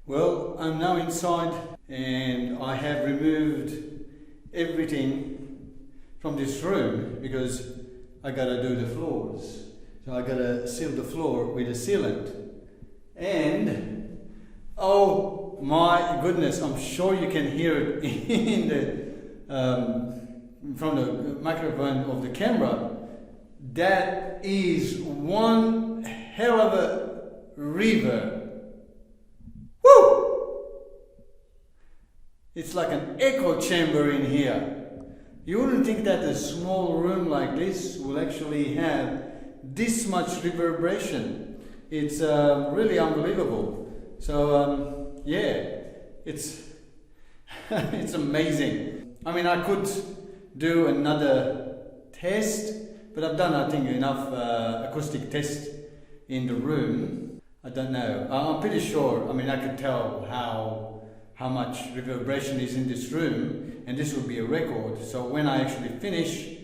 Well, I'm now inside and I have removed everything from this room because I gotta do the floors. So I gotta seal the floor with a sealant. And oh my goodness, I'm sure you can hear it in the from the microphone of the camera. That is one hell of a reverb. Woo! It's like an echo chamber in here. You wouldn't think that a small room like this will actually have this much reverberation. It's really unbelievable. So yeah, it's it's amazing. I mean, I could do another test, but I've done, I think, enough acoustic test in the room. I don't know. I'm pretty sure. I mean, I could tell how much reverberation is in this room, and this will be a record. So when I actually finish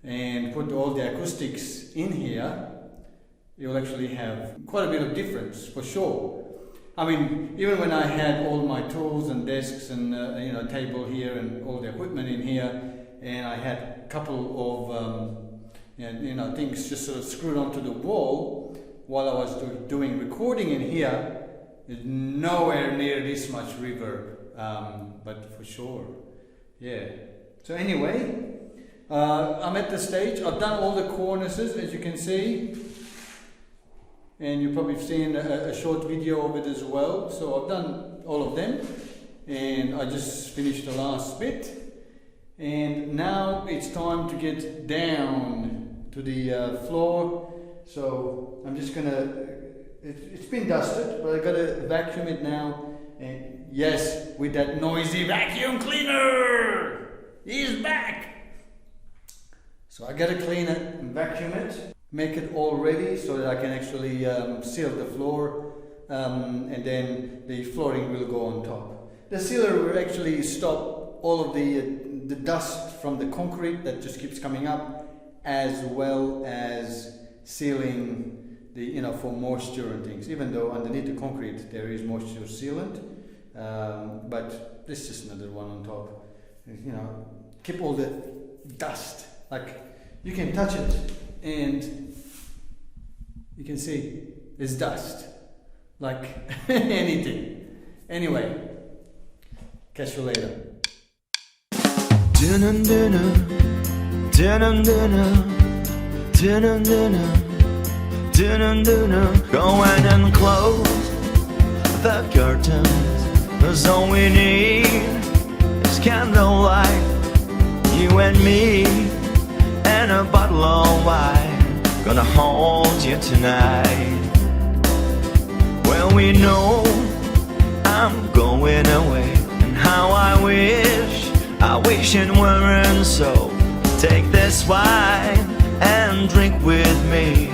and put all the acoustics in here, you'll actually have quite a bit of difference for sure. I mean, even when I had all my tools and desks and table here and all the equipment in here, and I had a couple of things just sort of screwed onto the wall while I was doing recording in here, it's nowhere near this much reverb, but for sure, yeah. So anyway, I'm at the stage. I've done all the cornices, as you can see, and you've probably seen a short video of it as well. So I've done all of them, and I just finished the last bit, and now it's time to get down to the floor. So I'm just gonna, it's been dusted, but I gotta vacuum it now. And yes, with that noisy vacuum cleaner, he's back. So I gotta clean it and vacuum it, make it all ready so that I can actually seal the floor, and then the flooring will go on top. The sealer will actually stop all of the dust from the concrete that just keeps coming up, as well as sealing the, for moisture and things, even though underneath the concrete there is moisture sealant, but this is just another one on top. Keep all the dust, like you can touch it and you can see it's dust like anything. Anyway, catch you later. Go in and close the curtains, 'cause all we need is candlelight, you and me, and a bottle of wine. Gonna hold you tonight. Well, we know I'm going away, and how I wish it weren't so. Take this wine and drink with me.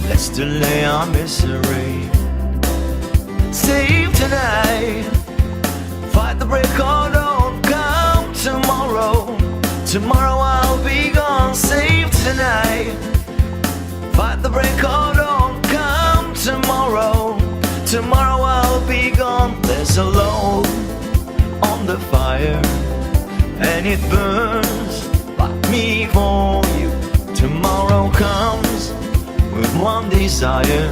Let's delay our misery. Save tonight, fight the break or don't come tomorrow. Tomorrow I'll be gone. Save tonight, fight the break or don't come tomorrow. Tomorrow I'll be gone. There's a load on the fire, and it burns like me for you. Tomorrow comes with one desire,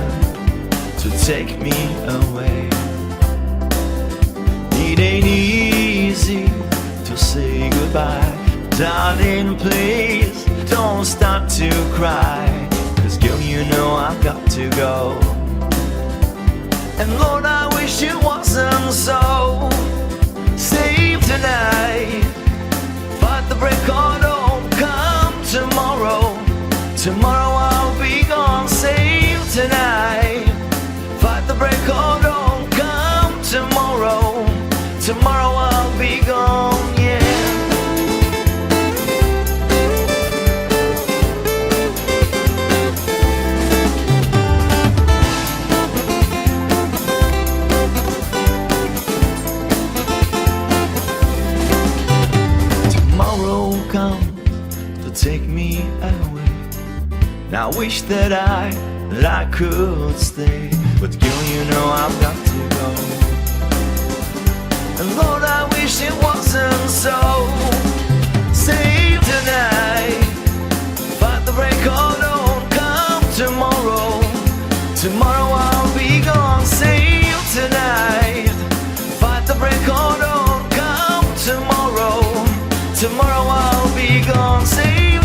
to take me away. It ain't easy to say goodbye. Darling, please don't start to cry, 'cause girl, you know I've got to go. And Lord, I wish it wasn't so. Save tonight, fight the break or don't come tomorrow. Tomorrow I'll be gone. Save tonight, fight the break or don't come tomorrow. Tomorrow I'll be gone, yeah. Tomorrow comes to take me away. Now I wish that I could stay, but girl, you know I've got to go.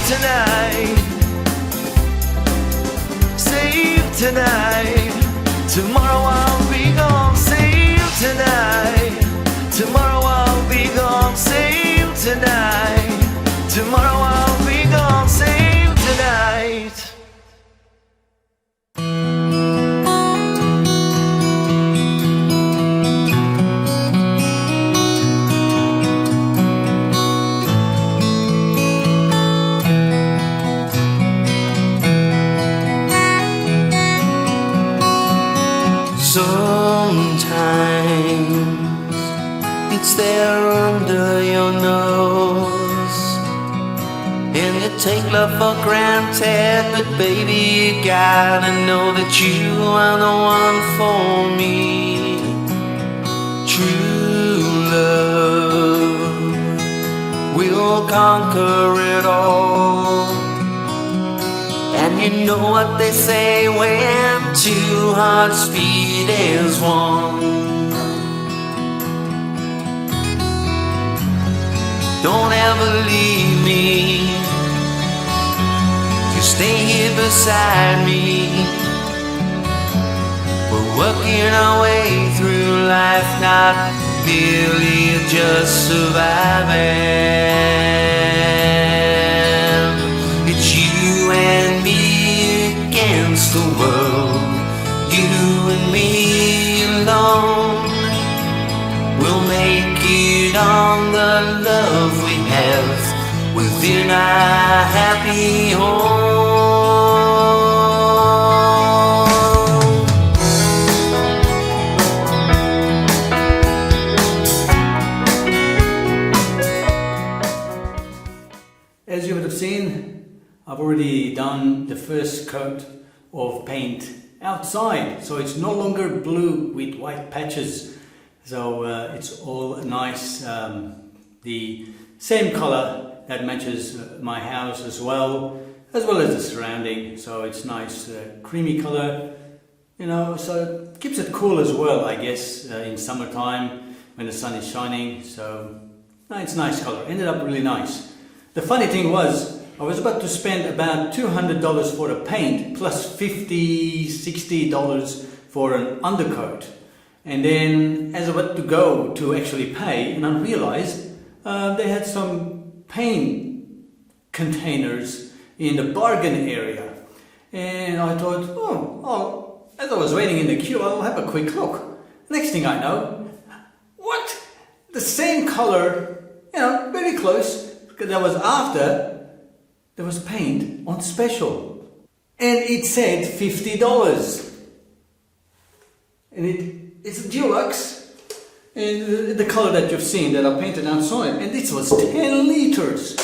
tonight. Save tonight. Tomorrow I'll be gone. Save tonight. Tomorrow I'll be gone. Save tonight. Tomorrow I'll be gone. Save tonight. Sometimes it's there under your nose, and you take love for granted, but baby, you gotta know that you are the one for me. True love will conquer it all. And you know what they say when two hearts beat as one. Don't ever leave me. You stay here beside me. We're working our way through life, not merely just surviving. It's you and me against the world. You and me alone. We'll make it on the love we have within our happy home. As you would have seen, I've already done the first coat of paint outside, so it's no longer blue with white patches. So it's all nice, the same color that matches my house as well as the surrounding. So it's nice, creamy color, you know, so it keeps it cool as well, I guess, in summertime when the sun is shining. So it's nice color, ended up really nice. The funny thing was, I was about to spend about $200 for the paint plus $50, $60 for an undercoat. And then as I went to go to actually pay, and I realized they had some paint containers in the bargain area. And I thought, oh, as I was waiting in the queue, I'll have a quick look. Next thing I know, what? The same color, you know, very close, because that was after there was paint on special. And it said $50. And it's deluxe, and the color that you've seen that I painted outside, and this was 10 liters.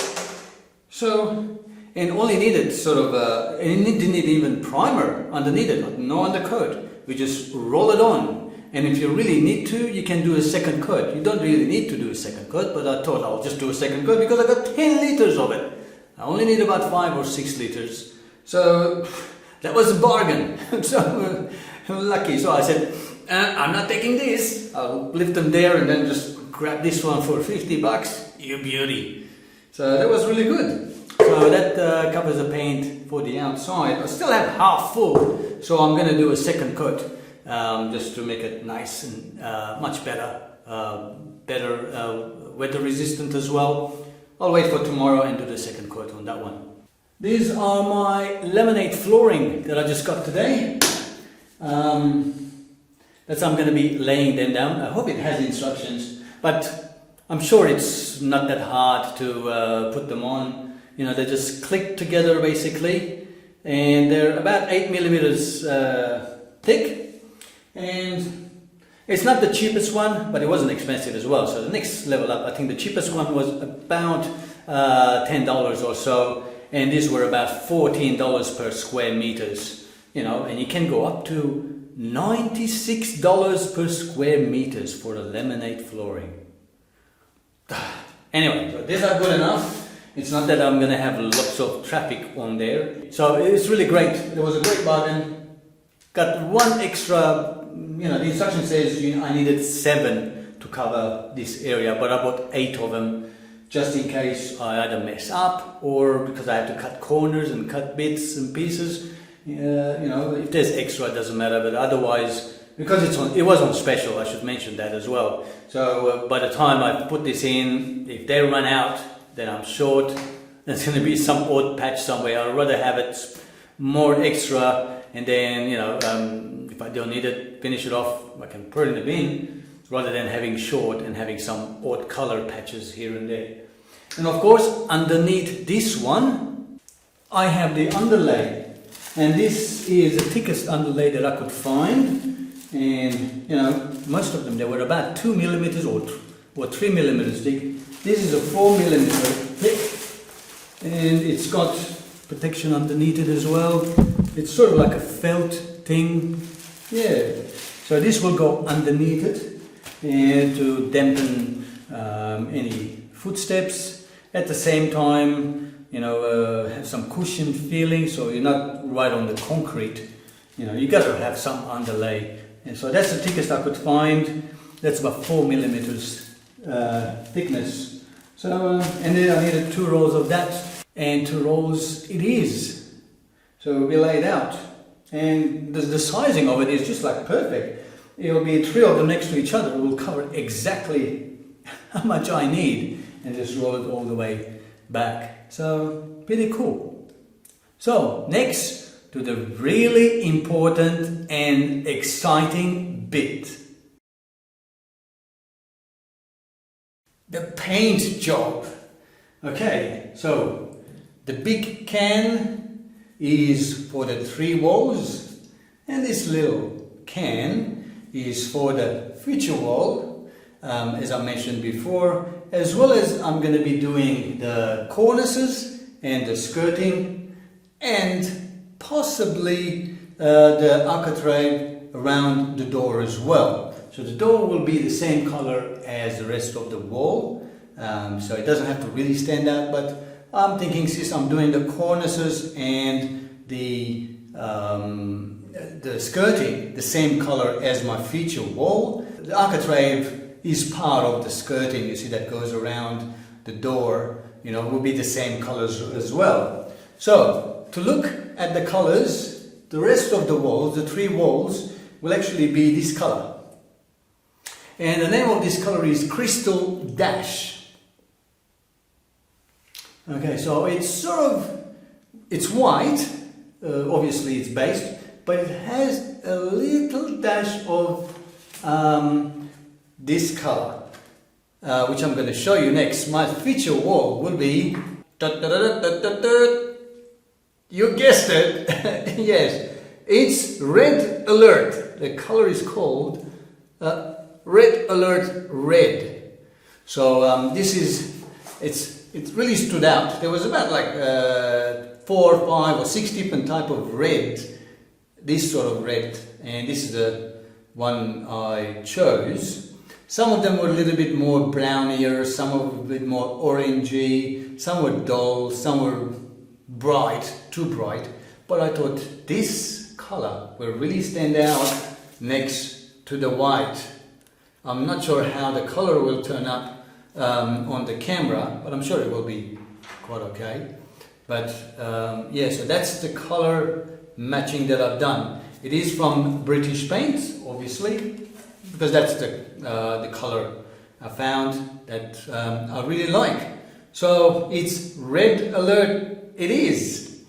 So, and only needed sort of, and it didn't need even primer underneath it, like no undercoat. We just roll it on, and if you really need to, you can do a second coat. You don't really need to do a second coat, but I thought I'll just do a second coat because I got 10 liters of it. I only need about 5 or 6 liters. So, that was a bargain. So, lucky. So I said, I'm not taking this. I'll lift them there and then just grab this one for $50. You beauty. So that was really good. So that covers the paint for the outside. I still have half full, so I'm going to do a second coat just to make it nice and much better, weather resistant as well. I'll wait for tomorrow and do the second coat on that one. These are my laminate flooring that I just got today. That's I'm going to be laying them down. I hope it has instructions, but I'm sure it's not that hard to put them on. You know, they just click together basically, and they're about 8 millimeters thick, and it's not the cheapest one, but it wasn't expensive as well. So the next level up, I think the cheapest one was about $10 or so, and these were about $14 per square meters. You know, and you can go up to $96 per square meters for the laminate flooring. Anyway, so these are good enough. It's not that I'm going to have lots of traffic on there. So it's really great. It was a great bargain. Got one extra, you know, the instruction says I needed 7 to cover this area, but I bought 8 of them just in case I either mess up or because I have to cut corners and cut bits and pieces. You know, if there's extra, it doesn't matter, but otherwise, because it was on special, I should mention that as well. So by the time I put this in, if they run out, then I'm short. There's going to be some odd patch somewhere. I'd rather have it more extra, and then, you know, if I don't need it, finish it off, I can put it in the bin, rather than having short and having some odd color patches here and there. And of course, underneath this one, I have the underlay, and this is the thickest underlay that I could find. And you know, most of them, they were about 2 millimeters or 3 millimeters thick. This is a 4 millimeter thick, and it's got protection underneath it as well. It's sort of like a felt thing. Yeah, so this will go underneath it and to dampen any footsteps. At the same time, you know, have some cushion feeling, so you're not right on the concrete. You know, you got to have some underlay. And so that's the thickest I could find. That's about 4 millimeters thickness. So, and then I needed 2 rolls of that, and 2 rolls it is. So we lay it out, and the sizing of it is just like perfect. It'll be 3 of them next to each other. It will cover exactly how much I need, and just roll it all the way back. So pretty cool. So next, to the really important and exciting bit. The paint job. Okay, so the big can is for the 3 walls, and this little can is for the feature wall, as I mentioned before, as well as I'm going to be doing the cornices and the skirting and possibly the architrave around the door as well. So the door will be the same color as the rest of the wall, so it doesn't have to really stand out, but I'm thinking since I'm doing the cornices and the skirting the same color as my feature wall, the architrave is part of the skirting, you see, that goes around the door, you know, will be the same colors as well. So to look at the colors, the rest of the walls, the 3 walls, will actually be this color. And the name of this color is Crystal Dash. Okay, so it's sort of, it's white, obviously it's based, but it has a little dash of this color, which I'm going to show you next. My feature wall will be, you guessed it, yes, it's Red Alert. The color is called Red Alert Red. So this is, it really stood out. There was about like 4, 5 or 6 different type of red, this sort of red, and this is the one I chose. Some of them were a little bit more brownier, some were a bit more orangey, some were dull, some were bright, too bright, but I thought this color will really stand out next to the white. I'm not sure how the color will turn up on the camera, but I'm sure it will be quite okay. But yeah, so that's the color matching that I've done. It is from British Paints, obviously, because that's the color I found that I really like. So it's Red Alert it is.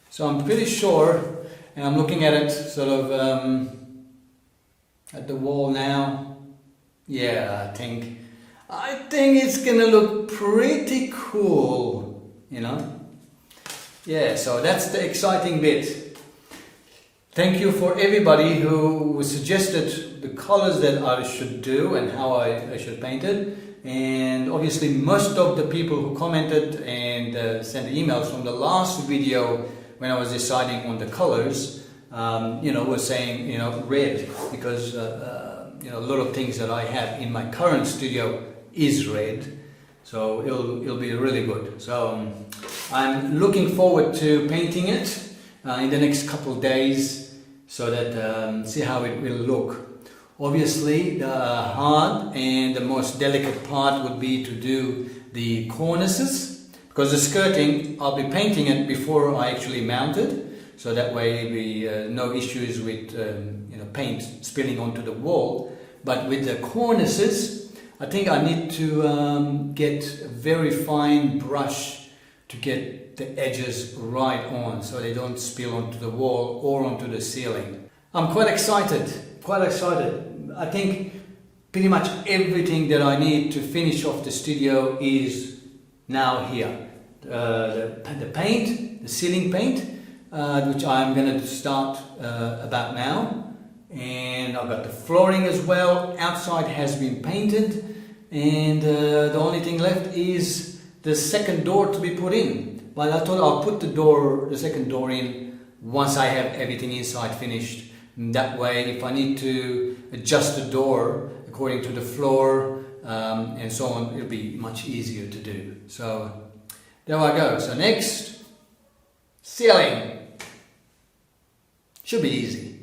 So I'm pretty sure, and I'm looking at it sort of at the wall now. Yeah, I think it's gonna look pretty cool, you know. Yeah, so that's the exciting bit. Thank you for everybody who suggested the colors that I should do and how I should paint it. And obviously most of the people who commented and sent emails from the last video when I was deciding on the colors, you know, were saying, you know, red, because you know, a lot of things that I have in my current studio is red, so it'll be really good. So I'm looking forward to painting it in the next couple of days, so that see how it will look. Obviously, the hard and the most delicate part would be to do the cornices, because the skirting, I'll be painting it before I actually mount it, so that way there'll be no issues with paint spilling onto the wall. But with the cornices, I think I need to get a very fine brush to get the edges right on, so they don't spill onto the wall or onto the ceiling. I'm quite excited. I think pretty much everything that I need to finish off the studio is now here. The paint, the ceiling paint, which I'm going to start about now. And I've got the flooring as well. Outside has been painted. And the only thing left is the second door to be put in. But I thought I'll put the second door in once I have everything inside finished. That way, if I need to adjust the door according to the floor and so on, it'll be much easier to do. So there I go. So next, ceiling. Should be easy.